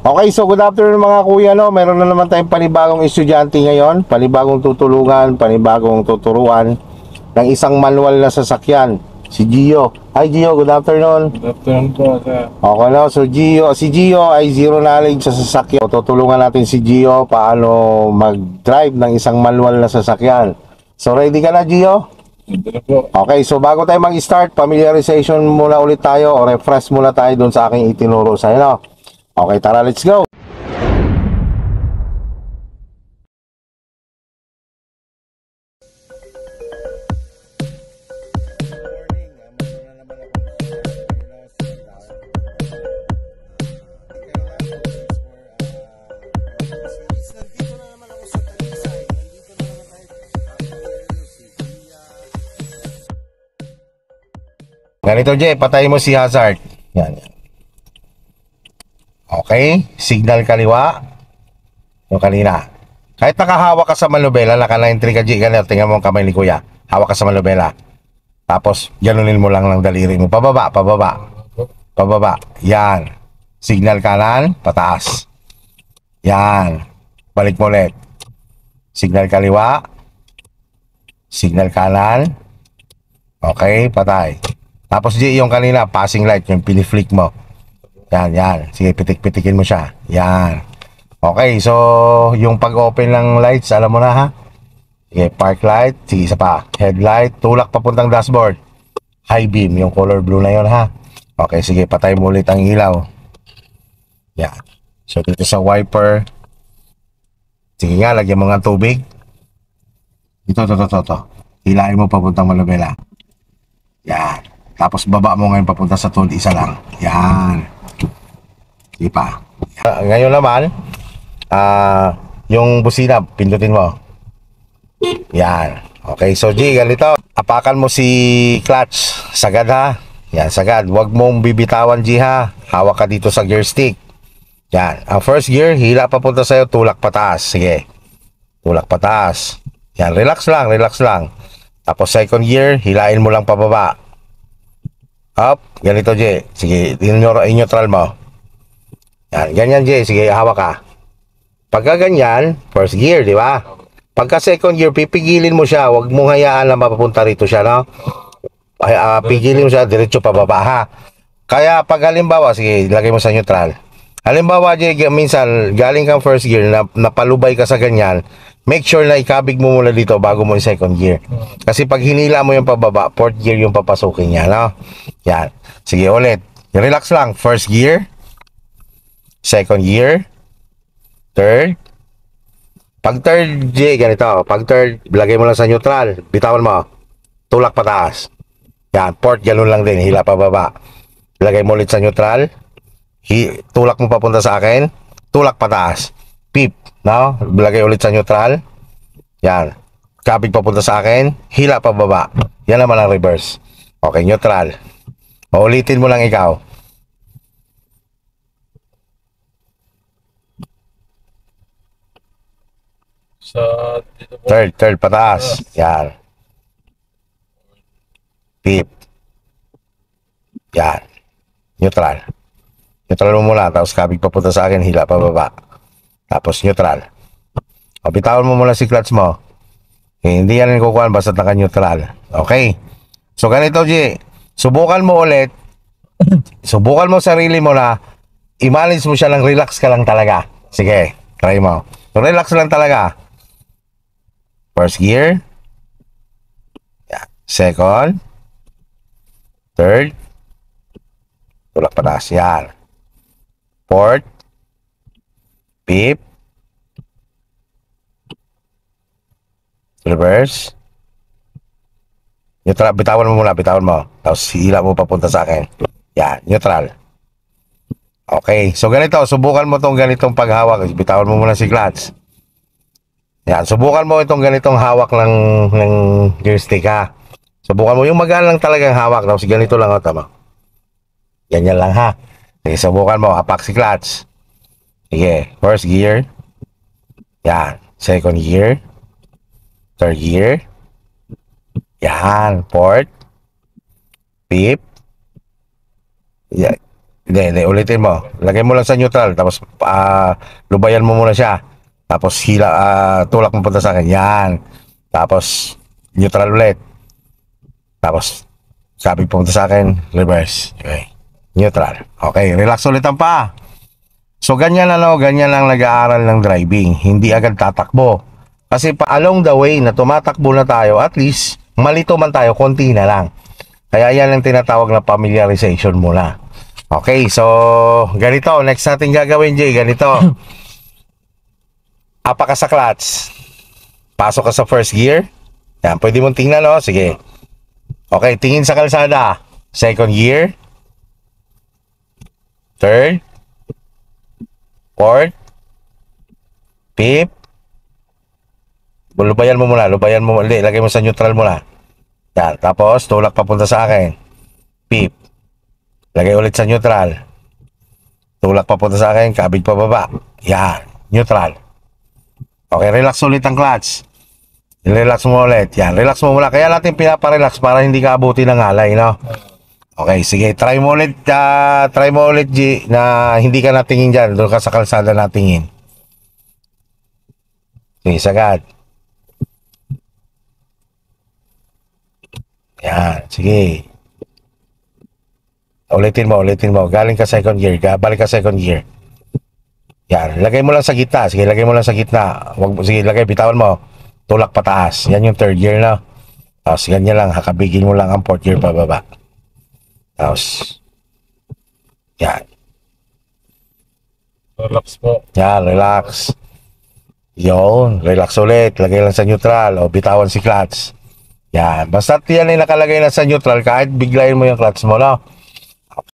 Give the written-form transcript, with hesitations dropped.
Okay, so good afternoon mga kuya, no? Meron na naman tayong panibagong estudyante ngayon, panibagong tutulungan, panibagong tuturuan ng isang manual na sasakyan, si Gio. Hi Gio, good afternoon. Good afternoon po, sir. Okay na, so si Gio ay zero knowledge sa sasakyan. Tutulungan natin si Gio paano mag-drive ng isang manual na sasakyan. So ready ka na Gio? Ito na po. Okay, so bago tayo mag-start, familiarization muna ulit tayo o refresh muna tayo dun sa aking itinuro sa'yo, no? Okay, tara, let's go! Ganito, Jay, patayin mo si hazard. Yan. Okay, signal kaliwa. Yung kanina. Kahit nakahawak ka sa manubela, naka-9-3 ka, Jay, ganito, tingnan mo ang kamay ni kuya. Hawak ka sa manubela. Tapos, ganunin mo lang ng daliri mo. Pababa, pababa. Pababa. Yan. Signal kanan, pataas. Yan. Balik mo ulit. Signal kaliwa. Signal kanan. Okay, patay. Tapos G, yung kanina, passing light, yung piniflick mo. Yan, yan. Sige, pitik-pitikin mo siya. Yan. Okay, so, yung pag-open ng lights, alam mo na ha? Sige, park light. Sige, isa pa. Headlight, tulak papuntang dashboard. High beam, yung color blue na yun ha? Okay, sige, patay mo ulit ang ilaw. Yan. So, dito sa wiper. Sige nga, lagyan mo nga tubig. Ito. Hilahin mo papuntang manubela. Yan. Tapos baba mo ngayon papunta sa tool, isa lang. Yan. Di pa. Ngayon naman, yung busina, pindutin mo. Yan. Okay, so G, ganito. Apakan mo si clutch. Sagad ha. Yan, sagad. Huwag mong bibitawan G ha. Hawak ka dito sa gear stick. Yan. Ang first gear, hila papunta sa'yo, tulak pataas. Sige. Tulak pataas. Yan, relax lang, relax lang. Tapos second gear, hilain mo lang pababa. Up, ganito J. Sige, in-neutral mo. Yan, ganyan J. Sige, hawak ka. Pagka ganyan, first gear, di ba? Pagka second gear, pipigilin mo siya. Huwag mong hayaan na mapapunta rito siya, no? Pigilin mo siya, diretso pababa, ha? Kaya pag halimbawa, sige, lagay mo sa neutral. Halimbawa, J, minsan, galing kang first gear, napalubay ka sa ganyan, make sure na ikabig mo muna dito bago mo yung second gear. Kasi pag hinila mo yung pababa, fourth gear yung papasukin niya, no? Yan. Sige, ulit. Relax lang. First gear. Second gear. Third. Pag third, J, ganito. Pag third, lagay mo lang sa neutral. Bitawan mo. Tulak pataas. Yan. Fourth, ganun lang din. Hila pababa. Lagay mo ulit sa neutral. Tulak mo papunta sa akin. Tulak pataas. Pip. No? Lagay ulit sa neutral. Yan. Kabig papunta sa akin. Hila pababa. Yan naman ang reverse. Okay, neutral. Ulitin mo lang ikaw. Sa dito po. Third pataas. Yan. Pip. Yan. Neutral. Neutral mo muna. Tapos kabig papunta sa akin. Hila pababa. Tapos neutral. O, bitawan mo muna si clutch mo. Hindi yan kukuhan basta naka-neutral. Okay. So, ganito, G. Subukan mo ulit. Subukan mo sarili mo na i-manage mo siya lang, relax ka lang talaga. Sige, try mo. So, relax lang talaga. First gear. Yeah. Second. Third. Tulak pataas. Yan. Fourth. Fifth. Reverse. Neutral, bitawan mo muna, bitawan mo. Tapos hila mo papunta sa akin. Yan, neutral. Okay, so ganito, subukan mo itong ganitong paghawak. Bitawan mo muna si clutch. Yan, subukan mo itong ganitong hawak ng gear stick ha. Subukan mo, yung magaan lang talagang hawak. Tapos ganito lang, tama. Ganyan lang ha. Sige, subukan mo, apak si clutch. Sige, first gear. Yan, second gear. Third gear. Yan, fourth. Fifth. Hindi, ulitin mo. Lagay mo lang sa neutral, tapos lubayan mo muna siya. Tapos tulak mo punta sa akin. Yan. Tapos, neutral ulit. Tapos, sabi punta sa akin, reverse. Okay. Neutral. Okay, relax ulit ang paa. So, ganyan lang nag-aaral ng driving. Hindi agad tatakbo. Kasi along the way na tumatakbo na tayo, at least, malito man tayo, konti na lang. Kaya yan ang tinatawag na familiarization muna. Okay, so, ganito. Next natin gagawin, Jay, ganito. Apa ka sa clutch. Pasok ka sa first gear. Yan, pwede mong tingnan, no? Sige. Okay, tingin sa kalsada. Second gear. Third. Fourth. Fifth. Lubayan mo muna. Lagay mo sa neutral muna. Yan, tapos tulak papunta sa akin. Fifth. Lagay ulit sa neutral. Tulak papunta sa akin, kabig pababa. Yan, neutral. Okay, relax ulit ang clutch. Relax mo ulit. Yan, relax mo muna. Kaya natin pinaparelax para hindi ka abuti ng alay, no? Okay, sige. Try mo ulit, G, na hindi ka natingin dyan. Doon ka sa kalsada natingin. Sige, sagad. Yan, sige. Ulitin mo. Galing ka second gear. Balik ka second gear. Yan. Lagay mo lang sa gitna. Sige, lagay mo lang sa gitna. Sige, bitawan mo. Tulak pataas. Yan yung third gear na. Tapos, ganyan lang. Hakabigin mo lang ang fourth gear pababa. Tapos, yan. Relax po. Yan, relax. Yun. Relax ulit. Lagay lang sa neutral. O, bitawan si clutch. Yan. Basta yan ay nakalagay na sa neutral. Kahit biglayin mo yung clutch mo, no?